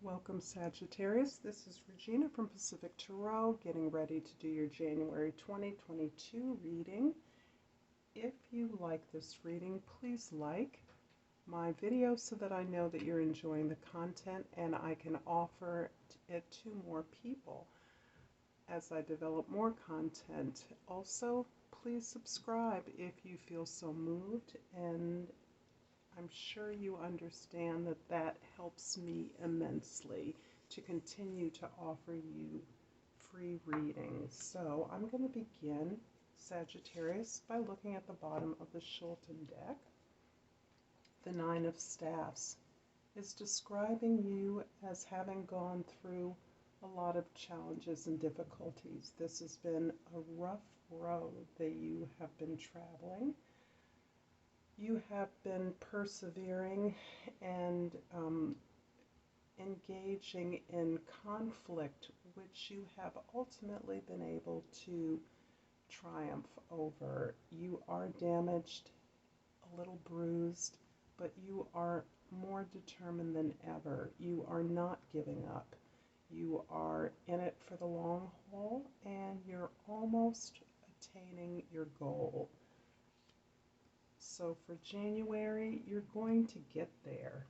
Welcome, Sagittarius. This is Regina from Pacific Tarot, getting ready to do your January 2022 reading. If you like this reading, please like my video so that I know that you're enjoying the content and I can offer it to more people as I develop more content. Also, please subscribe if you feel so moved, and I'm sure you understand that that helps me immensely to continue to offer you free readings. So I'm going to begin, Sagittarius, by looking at the bottom of the Shulton deck. The Nine of Staffs is describing you as having gone through a lot of challenges and difficulties. This has been a rough road that you have been traveling. You have been persevering and engaging in conflict, which you have ultimately been able to triumph over. You are damaged, a little bruised, but you are more determined than ever. You are not giving up. You are in it for the long haul, and you're almost attaining your goal. So for January, you're going to get there.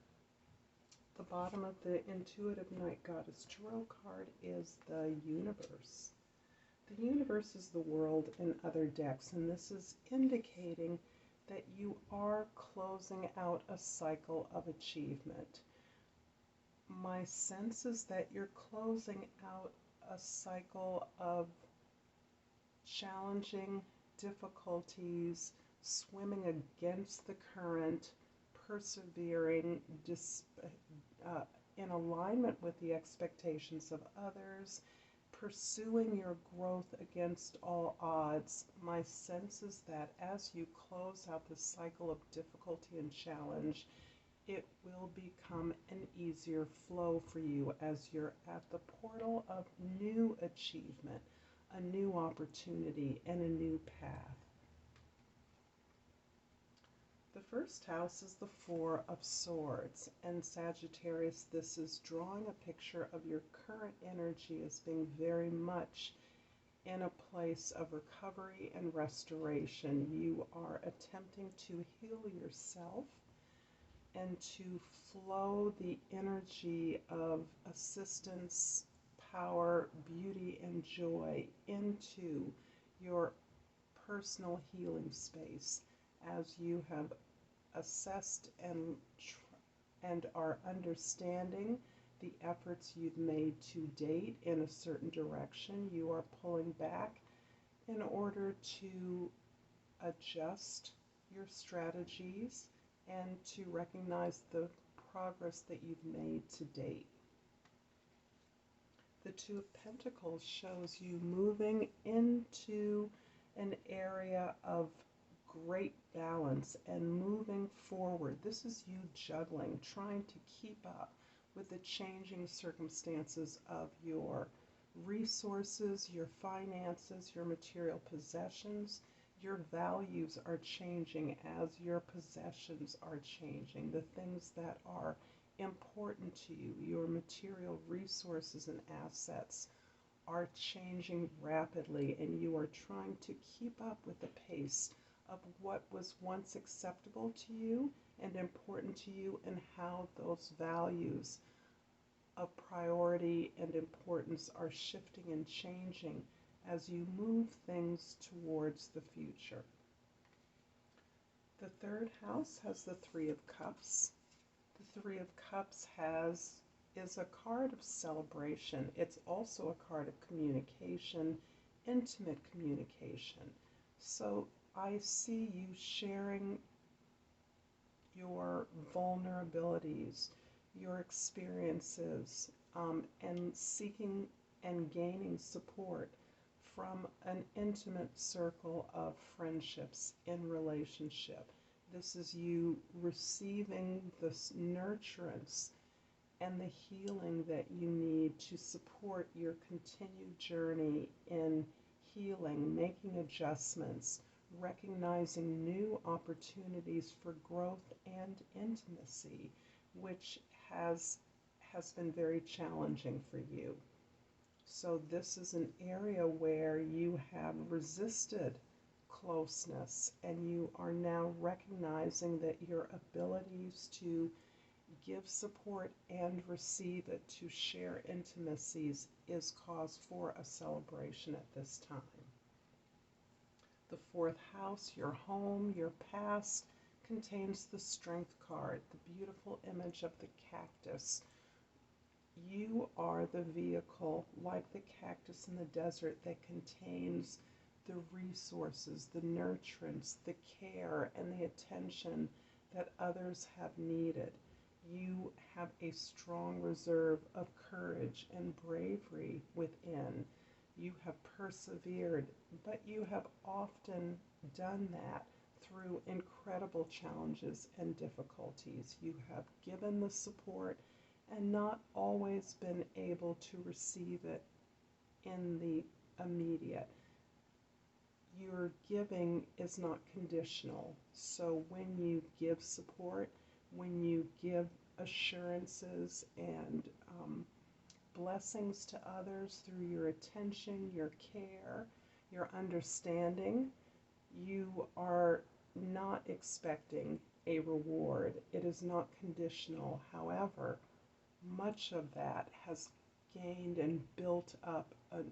The bottom of the Intuitive Night Goddess Tarot card is the Universe. The Universe is the world in other decks, and this is indicating that you are closing out a cycle of achievement. My sense is that you're closing out a cycle of challenging difficulties, swimming against the current, persevering in alignment with the expectations of others, pursuing your growth against all odds. My sense is that as you close out this cycle of difficulty and challenge, it will become an easier flow for you as you're at the portal of new achievement, a new opportunity, and a new path. The first house is the Four of Swords, and Sagittarius, this is drawing a picture of your current energy as being very much in a place of recovery and restoration. You are attempting to heal yourself and to flow the energy of assistance, power, beauty, and joy into your personal healing space as you have assessed and are understanding the efforts you've made to date in a certain direction. You are pulling back in order to adjust your strategies and to recognize the progress that you've made to date. The Two of Pentacles shows you moving into an area of great balance and moving forward. This is you juggling, trying to keep up with the changing circumstances of your resources, your finances, your material possessions. Your values are changing as your possessions are changing. The things that are important to you, your material resources and assets, are changing rapidly, and you are trying to keep up with the pace of what was once acceptable to you and important to you, and how those values of priority and importance are shifting and changing as you move things towards the future. The third house has the Three of Cups. The Three of Cups is a card of celebration. It's also a card of communication, intimate communication. So I see you sharing your vulnerabilities, your experiences, and seeking and gaining support from an intimate circle of friendships in relationship. This is you receiving this nurturance and the healing that you need to support your continued journey in healing, making adjustments, recognizing new opportunities for growth and intimacy, which has has been very challenging for you. So this is an area where you have resisted closeness, and you are now recognizing that your abilities to give support and receive it, to share intimacies, is cause for a celebration at this time. The fourth house, your home, your past, contains the Strength card, the beautiful image of the cactus. You are the vehicle, like the cactus in the desert, that contains the resources, the nurturance, the care, and the attention that others have needed. You have a strong reserve of courage and bravery within. You have persevered, but you have often done that through incredible challenges and difficulties. You have given the support and not always been able to receive it in the immediate. Your giving is not conditional. So when you give support, when you give assurances and blessings to others through your attention, your care, your understanding, you are not expecting a reward. It is not conditional. However, much of that has gained and built up an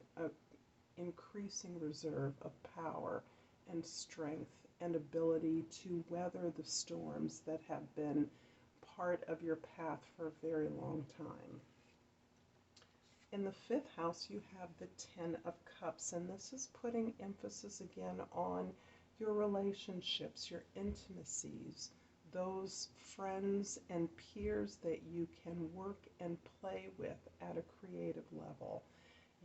increasing reserve of power and strength and ability to weather the storms that have been part of your path for a very long time. In the fifth house, you have the Ten of Cups, and this is putting emphasis again on your relationships, your intimacies, those friends and peers that you can work and play with at a creative level.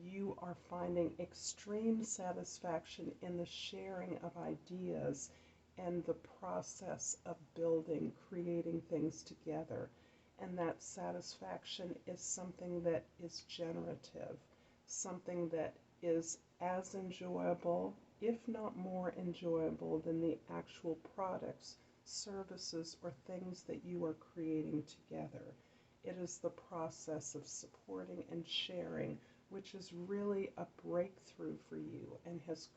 You are finding extreme satisfaction in the sharing of ideas and the process of building, creating things together. And that satisfaction is something that is generative, something that is as enjoyable, if not more enjoyable, than the actual products, services, or things that you are creating together. It is the process of supporting and sharing which is really a breakthrough for you and has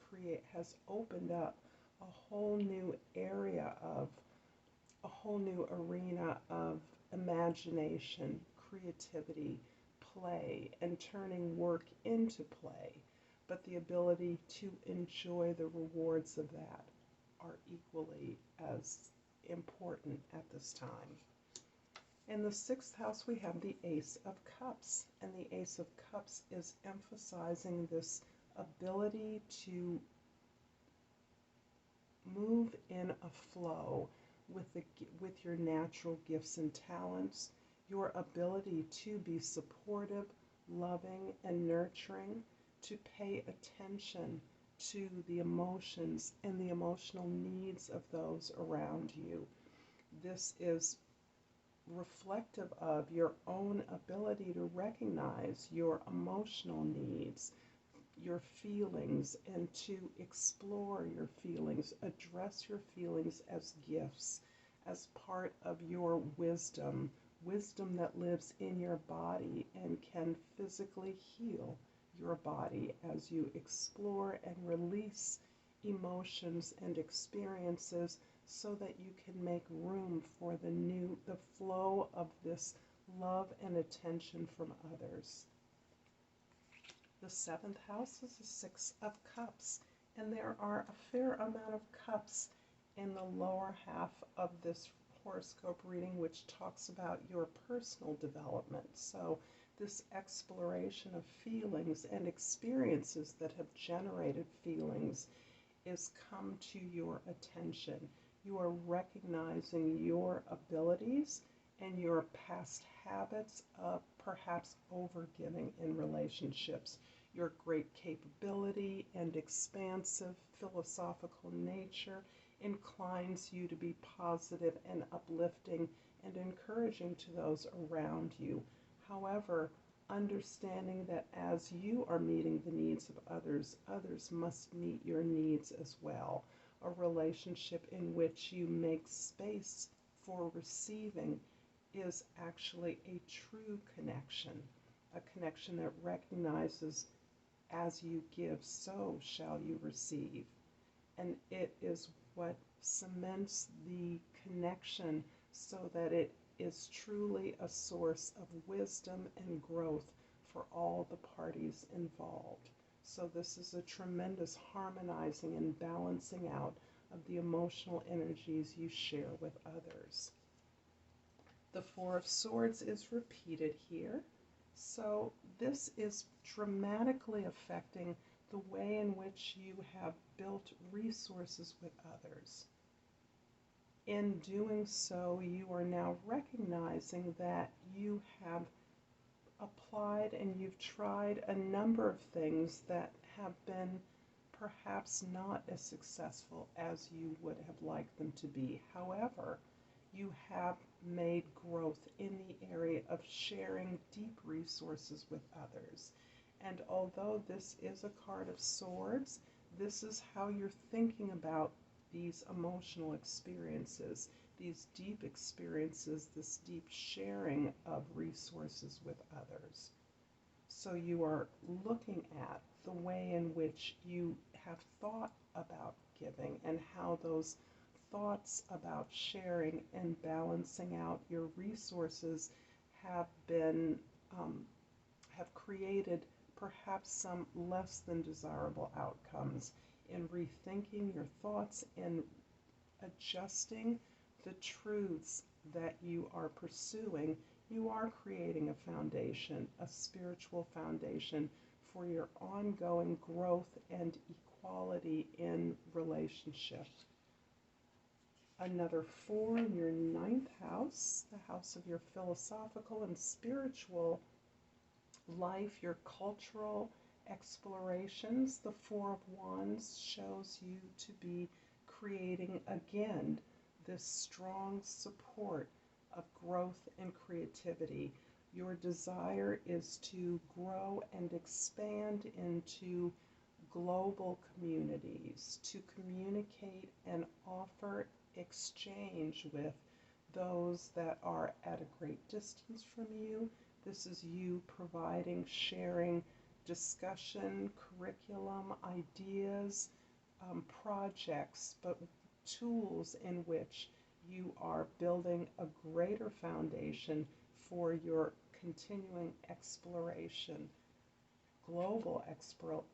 opened up a whole new area of a whole new arena of imagination, creativity, play, and turning work into play. But the ability to enjoy the rewards of that are equally as important at this time. In the sixth house, we have the Ace of Cups, and the Ace of Cups is emphasizing this ability to move in a flow with your natural gifts and talents, your ability to be supportive, loving, and nurturing, to pay attention to the emotions and the emotional needs of those around you. This is reflective of your own ability to recognize your emotional needs, your feelings, and to explore your feelings, address your feelings as gifts, as part of your wisdom that lives in your body and can physically heal your body as you explore and release emotions and experiences so that you can make room for the flow of this love and attention from others. The seventh house is the Six of Cups, and there are a fair amount of cups in the lower half of this horoscope reading, which talks about your personal development. So this exploration of feelings and experiences that have generated feelings is come to your attention. You are recognizing your abilities and your past habits of perhaps overgiving in relationships. Your great capability and expansive philosophical nature inclines you to be positive and uplifting and encouraging to those around you. However, understanding that as you are meeting the needs of others, others must meet your needs as well. A relationship in which you make space for receiving is actually a true connection, a connection that recognizes as you give, so shall you receive. And it is what cements the connection so that it is truly a source of wisdom and growth for all the parties involved. So this is a tremendous harmonizing and balancing out of the emotional energies you share with others. The Four of Swords is repeated here. So this is dramatically affecting the way in which you have built resources with others. In doing so, you are now recognizing that you have applied and you've tried a number of things that have been perhaps not as successful as you would have liked them to be. However, you have made growth in the area of sharing deep resources with others. And although this is a card of swords, this is how you're thinking about these emotional experiences, these deep experiences, this deep sharing of resources with others. So you are looking at the way in which you have thought about giving and how those thoughts about sharing and balancing out your resources have been have created perhaps some less than desirable outcomes. In rethinking your thoughts and adjusting the truths that you are pursuing, you are creating a foundation, a spiritual foundation for your ongoing growth and equality in relationship. Another 4 in your 9th house, the house of your philosophical and spiritual life, your cultural explorations. The 4 of Wands shows you to be creating again this strong support of growth and creativity. Your desire is to grow and expand into global communities, to communicate and offer exchange with those that are at a great distance from you. This is you providing, sharing, discussion, curriculum, ideas, projects, but tools in which you are building a greater foundation for your continuing exploration, global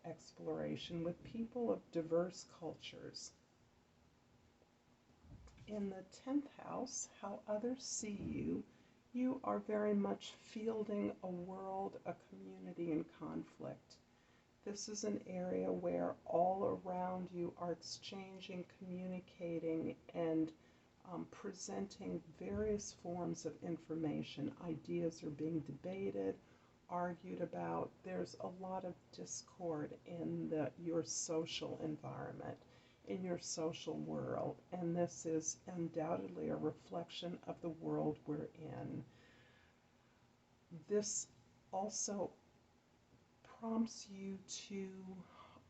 exploration with people of diverse cultures. In the 10th house, how others see you, you are very much fielding a world, a community in conflict. This is an area where all around you are exchanging, communicating, and presenting various forms of information. Ideas are being debated, argued about. There's a lot of discord in your social environment, in your social world, and this is undoubtedly a reflection of the world we're in. This also prompts you to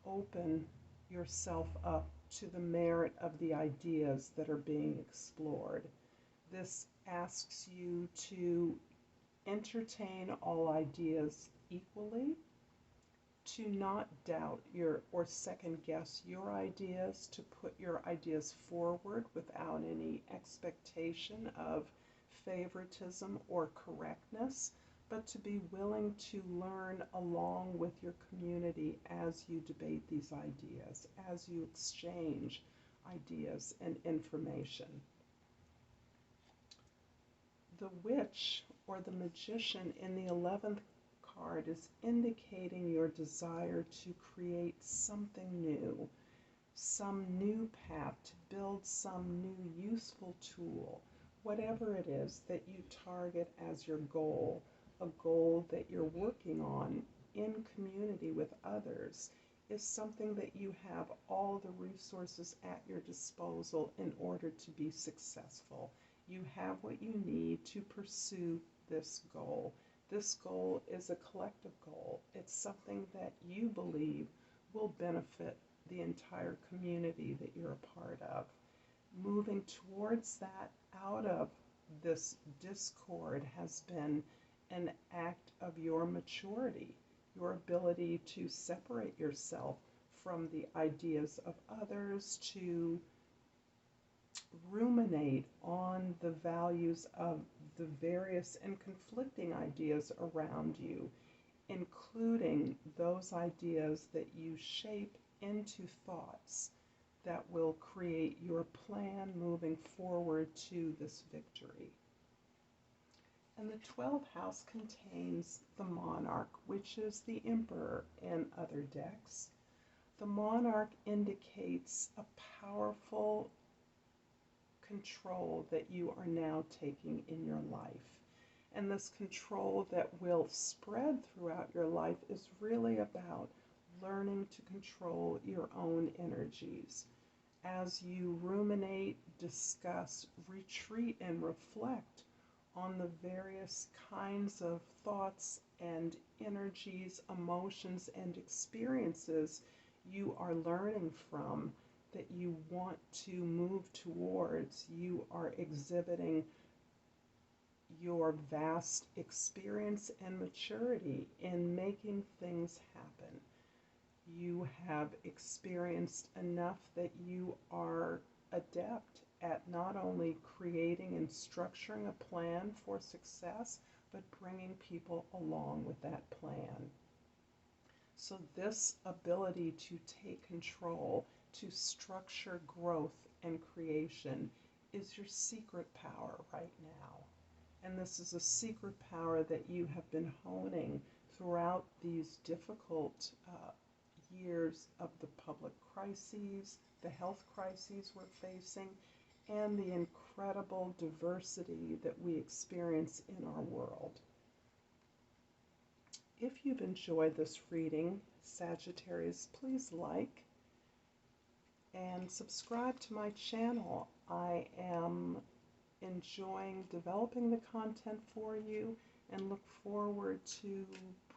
open yourself up to the merit of the ideas that are being explored. This asks you to entertain all ideas equally, to not doubt or second guess your ideas, to put your ideas forward without any expectation of favoritism or correctness, but to be willing to learn along with your community as you debate these ideas, as you exchange ideas and information. The witch or the magician in the 11th card is indicating your desire to create something new, some new path, to build some new useful tool, whatever it is that you target as your goal, a goal that you're working on in community with others, is something that you have all the resources at your disposal in order to be successful. You have what you need to pursue this goal. This goal is a collective goal. It's something that you believe will benefit the entire community that you're a part of. Moving towards that out of this discord has been an act of your maturity, your ability to separate yourself from the ideas of others, to ruminate on the values of the various and conflicting ideas around you, including those ideas that you shape into thoughts that will create your plan moving forward to this victory. And the 12th house contains the monarch, which is the emperor in other decks. The monarch indicates a powerful control that you are now taking in your life. And this control that will spread throughout your life is really about learning to control your own energies. As you ruminate, discuss, retreat, and reflect on the various kinds of thoughts and energies, emotions, and experiences you are learning from, that you want to move towards, you are exhibiting your vast experience and maturity in making things happen. You have experienced enough that you are adept at not only creating and structuring a plan for success, but bringing people along with that plan. So this ability to take control, to structure growth and creation, is your secret power right now. And this is a secret power that you have been honing throughout these difficult years of the public crises, the health crises we're facing, and the incredible diversity that we experience in our world. If you've enjoyed this reading, Sagittarius, please like and subscribe to my channel. I am enjoying developing the content for you and look forward to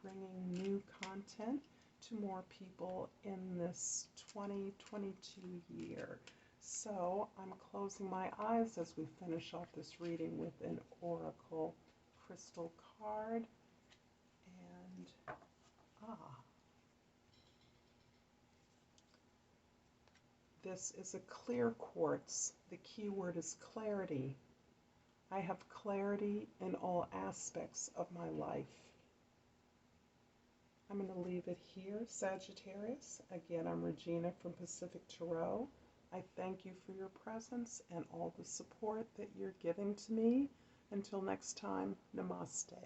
bringing new content to more people in this 2022 year. So I'm closing my eyes as we finish off this reading with an oracle crystal card. And this is a clear quartz. The key word is clarity. I have clarity in all aspects of my life. I'm going to leave it here, Sagittarius. Again, I'm Regina from Pacific Tarot. I thank you for your presence and all the support that you're giving to me. Until next time, Namaste.